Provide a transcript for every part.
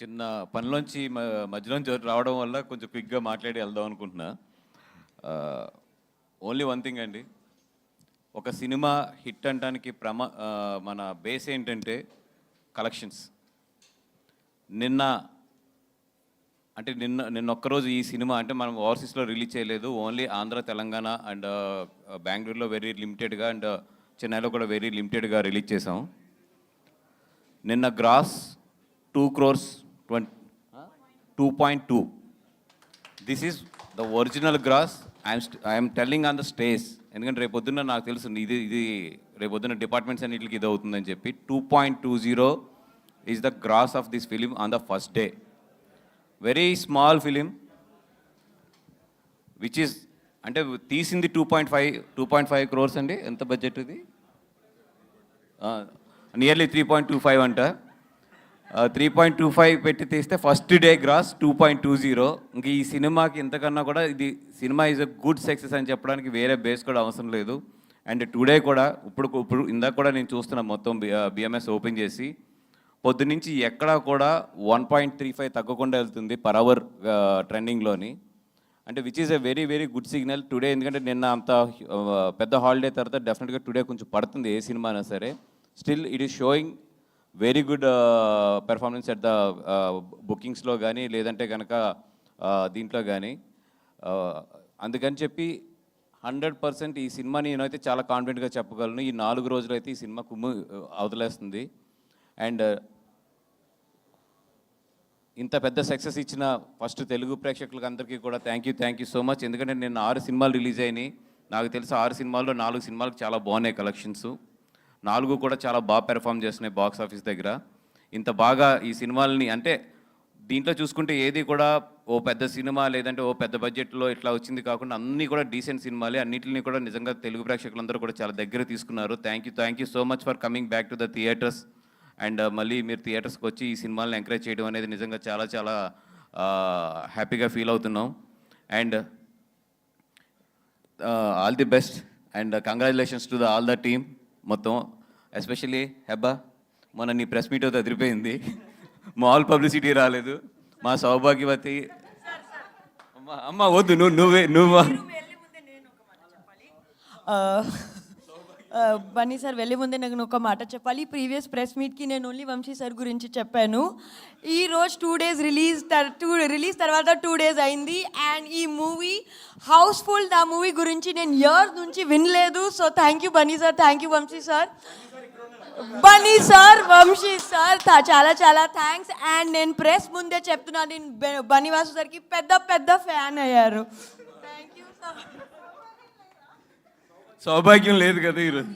చిన్న పనిలోంచి మధ్యలోంచి రావడం వల్ల కొంచెం క్విక్గా మాట్లాడి వెళ్దాం అనుకుంటున్నా. ఓన్లీ వన్ థింగ్ అండి, ఒక సినిమా హిట్ అనడానికి మన బేస్ ఏంటంటే కలెక్షన్స్. నిన్న నిన్న ఒక్కరోజు ఈ సినిమా అంటే మనం ఓవర్సీస్లో రిలీజ్ చేయలేదు, ఓన్లీ ఆంధ్ర, తెలంగాణ అండ్ బెంగళూరులో వెరీ లిమిటెడ్గా అండ్ చెన్నైలో కూడా వెరీ లిమిటెడ్గా రిలీజ్ చేసాం. నిన్న gross 2 crores 2.2. This is the original gross. I'm telling on the stage, ఎందుకంటే రేపొద్దున నాకు తెలుసు ఇది రేపొద్దున డిపార్ట్మెంట్స్ అన్నిటికి ఇది అవుతుందని చెప్పి 2.20 is the gross of this film on the first day. Very small film which is అంటే తీసింది 2.5 crores అండి. ఎంత బడ్జెట్ ఇది? నియర్లీ 3.25 అంట. 3.25 పెట్టి తీస్తే ఫస్ట్ డే గ్రాస్ 2.20. ఇంక ఈ సినిమాకి ఇంతకన్నా కూడా ఇది cinema is a good success అని చెప్పడానికి వేరే బేస్ కూడా అవసరం లేదు. అండ్ టుడే కూడా ఇప్పుడు ఇందాక కూడా నేను చూస్తున్నా మొత్తం బిఎంఎస్ ఓపెన్ చేసి పొద్దునుంచి ఎక్కడా కూడా 1.35 తగ్గకుండా వెళ్తుంది పర్ అవర్ ట్రెండింగ్లోని. అంటే which is a very very good signal today. ఎందుకంటే నిన్న అంత పెద్ద హాలిడే తర్వాత డెఫినెట్గా టుడే కొంచెం పడుతుంది ఏ సినిమా అయినా సరే. Still it is showing very good performance at the బుకింగ్స్లో కానీ లేదంటే కనుక దీంట్లో కానీ. అందుకని చెప్పి 100% ఈ సినిమాని నేనైతే చాలా కాన్ఫిడెంట్గా చెప్పగలను. ఈ 4 రోజులు అయితే ఈ సినిమా అవతలేస్తుంది. అండ్ ఇంత పెద్ద సక్సెస్ ఇచ్చిన ఫస్ట్ తెలుగు ప్రేక్షకులకు అందరికీ కూడా థ్యాంక్ యూ సో మచ్. ఎందుకంటే నేను 6 సినిమాలు రిలీజ్ అయినాయి. నాకు తెలిసి 6 సినిమాల్లో 4 సినిమాలకు చాలా బాగున్నాయి కలెక్షన్స్. 4 కూడా చాలా బాగా పెర్ఫామ్ చేస్తున్నాయి బాక్స్ ఆఫీస్ దగ్గర. ఇంత బాగా ఈ సినిమాలని అంటే దీంట్లో చూసుకుంటే ఏది కూడా ఓ పెద్ద సినిమా లేదంటే ఓ పెద్ద బడ్జెట్లో ఇట్లా వచ్చింది కాకుండా అన్నీ కూడా డీసెంట్ సినిమాలే. అన్నింటినీ కూడా నిజంగా తెలుగు ప్రేక్షకులందరూ కూడా చాలా దగ్గర తీసుకున్నారు. Thank you so much for coming back to the theatres. And మళ్ళీ మీరు థియేటర్స్కి వచ్చి ఈ సినిమాలను ఎంకరేజ్ చేయడం అనేది నిజంగా చాలా చాలా హ్యాపీగా ఫీల్ అవుతున్నాం. And all the best and congratulations to all the team మొత్తం. ఎస్పెషల్లీ హెబ్బా, మొన్న నీ ప్రెస్ మీట్ అయితే అదిరిపోయింది. మాల్ పబ్లిసిటీ రాలేదు. మా సౌభాగ్యవతి అమ్మ వద్దు నువ్వు బన్నీ సార్ వెళ్ళే ముందే నేను ఒక మాట చెప్పాలి. ప్రీవియస్ ప్రెస్ మీట్కి నేను ఓన్లీ వంశీ సార్ గురించి చెప్పాను. ఈరోజు 2 days రిలీజ్ తర్వాత 2 days అయింది. అండ్ ఈ మూవీ హౌస్ఫుల్. ఆ మూవీ గురించి నేను ఇయర్స్ నుంచి వినలేదు. So thank you Bunny sir, thank you Vamshi sir. Bunny sir, Vamshi sir, చాలా చాలా థ్యాంక్స్. అండ్ నేను ప్రెస్ ముందే చెప్తున్నాను, నేను బన్నీవాసు సార్కి పెద్ద ఫ్యాన్ అయ్యారు. Thank you sir. సౌభాగ్యం లేదు కదా ఈరోజు.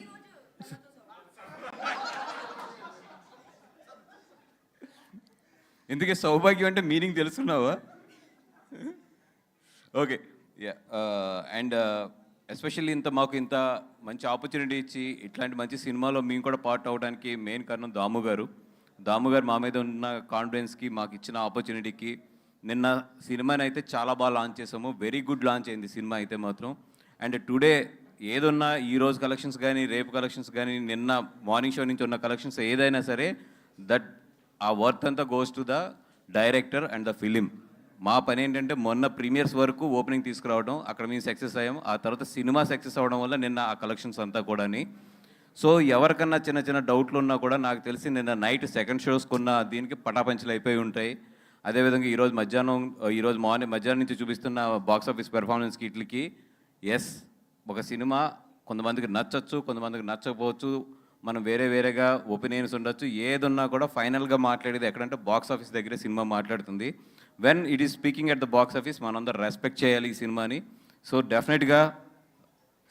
ఎందుకే సౌభాగ్యం అంటే మీనింగ్ తెలుసుకున్నావా? Okay, yeah. అండ్ ఎస్పెషల్లీ మాకు ఇంత మంచి ఆపర్చునిటీ ఇచ్చి ఇట్లాంటి మంచి సినిమాలో మేము కూడా పార్ట్ అవ్వడానికి మెయిన్ కారణం దాము గారు మా మీద ఉన్న కాన్ఫిడెన్స్కి, మాకు ఇచ్చిన ఆపర్చునిటీకి. నిన్న సినిమాని అయితే చాలా బాగా లాంచ్ చేసాము. వెరీ గుడ్ లాంచ్ అయింది సినిమా అయితే మాత్రం. అండ్ టుడే ఏదున్నా ఈరోజు కలెక్షన్స్ కానీ రేపు కలెక్షన్స్ కానీ నిన్న మార్నింగ్ షో నుంచి ఉన్న కలెక్షన్స్ ఏదైనా సరే దట్ ఆ వర్త్ అంతా goes to the director and the film. మా పని ఏంటంటే మొన్న ప్రీమియర్స్ వరకు ఓపెనింగ్ తీసుకురావడం, అక్కడ మేము సక్సెస్ అయ్యాం. ఆ తర్వాత సినిమా సక్సెస్ అవ్వడం వల్ల నిన్న ఆ కలెక్షన్స్ అంతా కూడాని. సో ఎవరికన్నా చిన్న డౌట్లు ఉన్నా కూడా నాకు తెలిసి నిన్న నైట్ సెకండ్ షోస్ కొన్న దీనికి పటాపంచలు అయిపోయి ఉంటాయి. అదేవిధంగా ఈరోజు మధ్యాహ్నం నుంచి చూపిస్తున్న బాక్స్ ఆఫీస్ పెర్ఫార్మెన్స్కి ఇట్లకి ఎస్, ఒక సినిమా కొంతమందికి నచ్చచ్చు, కొంతమందికి నచ్చకపోవచ్చు. మనం వేరేగా ఒపీనియన్స్ ఉండొచ్చు. ఏదున్నా కూడా ఫైనల్గా మాట్లాడేది ఎక్కడంటే బాక్స్ ఆఫీస్ దగ్గరే సినిమా మాట్లాడుతుంది. When it is speaking at the box office మనందరూ రెస్పెక్ట్ చేయాలి ఈ సినిమాని. సో డెఫినెట్గా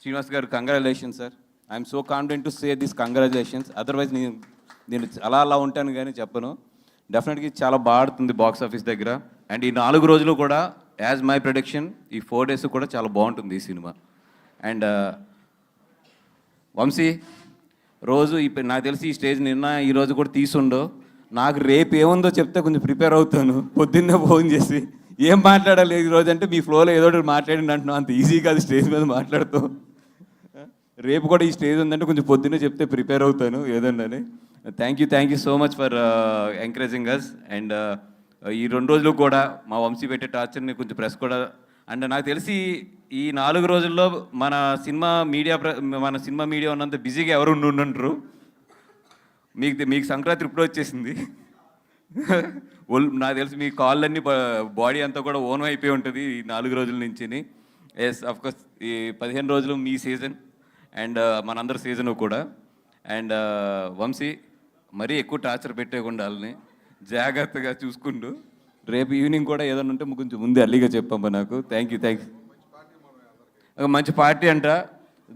శ్రీనివాస్ గారు congratulations sir. I'm so confident to say this congratulations. Otherwise నేను అలా ఉంటాను కానీ చెప్పను. డెఫినెట్గా చాలా బాగా ఆడుతుంది బాక్స్ ఆఫీస్ దగ్గర. అండ్ ఈ 4 రోజులు కూడా యాజ్ మై ప్రొడిక్షన్ ఈ 4 days కూడా చాలా బాగుంటుంది ఈ సినిమా. అండ్ వంశీ రోజు నాకు తెలిసి ఈ స్టేజ్ నిన్న ఈరోజు కూడా తీసుండో. నాకు రేపు ఏముందో చెప్తే కొంచెం ప్రిపేర్ అవుతాను. పొద్దున్నే ఫోన్ చేసి ఏం మాట్లాడాలి ఈరోజు అంటే మీ ఫ్లోలో ఏదో ఒకటి మాట్లాడిండి అంటున్నాను. అంత ఈజీ కాదు స్టేజ్ మీద మాట్లాడుతాం. రేపు కూడా ఈ స్టేజ్ ఉందంటే కొంచెం పొద్దున్నే చెప్తే ప్రిపేర్ అవుతాను ఏదన్నా. Thank you so much for encouraging us. And ఈ 2 రోజులు కూడా మా వంశీ పెట్టే టార్చర్ని కొంచెం ప్రెస్ కూడా, అండ్ నాకు తెలిసి ఈ 4 రోజుల్లో మన సినిమా మీడియా ఉన్నంత బిజీగా ఎవరు ఉండుంటారు. మీకు సంక్రాంతి ఇప్పుడు వచ్చేసింది. నాకు తెలిసి మీ కాళ్ళన్నీ బాడీ అంతా కూడా ఓన్ అయిపోయి ఉంటుంది ఈ 4 రోజుల నుంచి. ఎస్ కోర్స్ ఈ 15 రోజులు మీ సీజన్ అండ్ మనందరి సీజన్ కూడా. అండ్ వంశీ మరీ ఎక్కువ టార్చర్ పెట్టేయకుండా వాళ్ళని జాగ్రత్తగా చూసుకుంటూ రేపు ఈవినింగ్ కూడా ఏదైనా ఉంటే కొంచెం ముందే అర్లీగా చెప్పమ్మా నాకు. Thank you. మంచి పార్టీ అంట.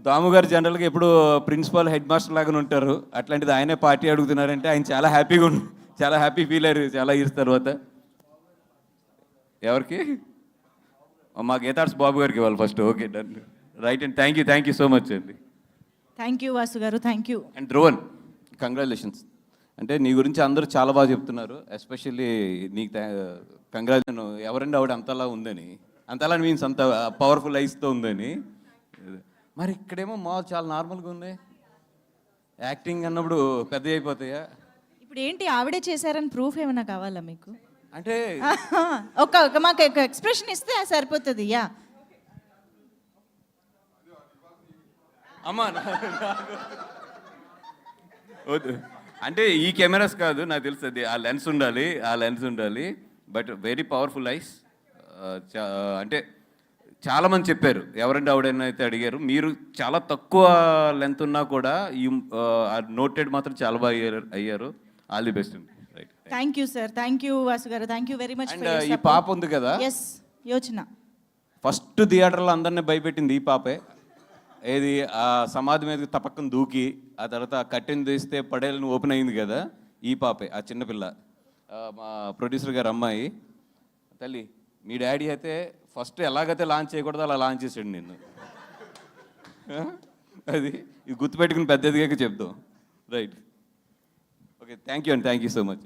దాము గారు జనరల్గా ఎప్పుడు ప్రిన్సిపాల్ హెడ్ మాస్టర్ లాగానే ఉంటారు, అట్లాంటిది ఆయనే పార్టీ అడుగుతున్నారంటే ఆయన చాలా హ్యాపీ ఫీల్ అయ్యారు చాలా ఇయర్స్ తర్వాత. ఎవరికి? మా గీతార్స్ బాబు గారికి ఇవ్వాలి first. Okay, done, right. And thank you so much అండి. Thank you Vasu garu, thank you. And Dhruvan, congratulations. అంటే నీ గురించి అందరూ చాలా బాగా చెప్తున్నారు, ఎస్పెషల్లీ నీకు కంగ్రాచులేషన్. ఎవరండి ఆవిడ అంతలా ఉందని, అంతలా మీన్స్ అంత పవర్ఫుల్ ఐస్తో ఉందని. మరి ఇక్కడేమో చాలా నార్మల్గా ఉంది. యాక్టింగ్ అన్నప్పుడు పెద్ద అయిపోతాయా? ఇప్పుడు ఏంటి ఆవిడే చేశారని ప్రూఫ్ ఏమైనా కావాలా మీకు? అంటే మాకు ఎక్స్ప్రెషన్ ఇస్తే సరిపోతుంది. యా అమ్మా వద్దు. అంటే ఈ కెమెరాస్ కాదు, నాకు తెలుస్తుంది ఆ లెన్స్ ఉండాలి. But very powerful ice. అంటే చాలామంది చెప్పారు, ఎవరంటే ఆవిడైనా అయితే అడిగారు. మీరు చాలా తక్కువ లెంత్ ఉన్నా కూడా ఈ నోటెడ్ మాత్రం చాలా బాగా అయ్యారు. ఆల్ ది బెస్ట్ అండి. Right. Thank you sir, thank you Vasu garu, thank you very much. And ఈ పాప ఉంది కదా, ఎస్ యోచన, ఫస్ట్ థియేటర్లో అందరినీ భయపెట్టింది ఈ పాపే. ఏది ఆ సమాధి మీద తపక్కన దూకి ఆ తర్వాత కట్టెని తీస్తే పడేలను ఓపెన్ అయింది కదా, ఈ పాపే ఆ చిన్నపిల్ల. మా ప్రొడ్యూసర్ గారు అమ్మాయి. తల్లి, మీ డాడీ అయితే ఫస్ట్ ఎలాగైతే లాంచ్ చేయకూడదో అలా లాంచ్ చేసాడు నిన్ను. అది ఇది గుర్తుపెట్టుకుని పెద్ద ఎదిగాక చెప్తాం. Right. Okay, thank you so much.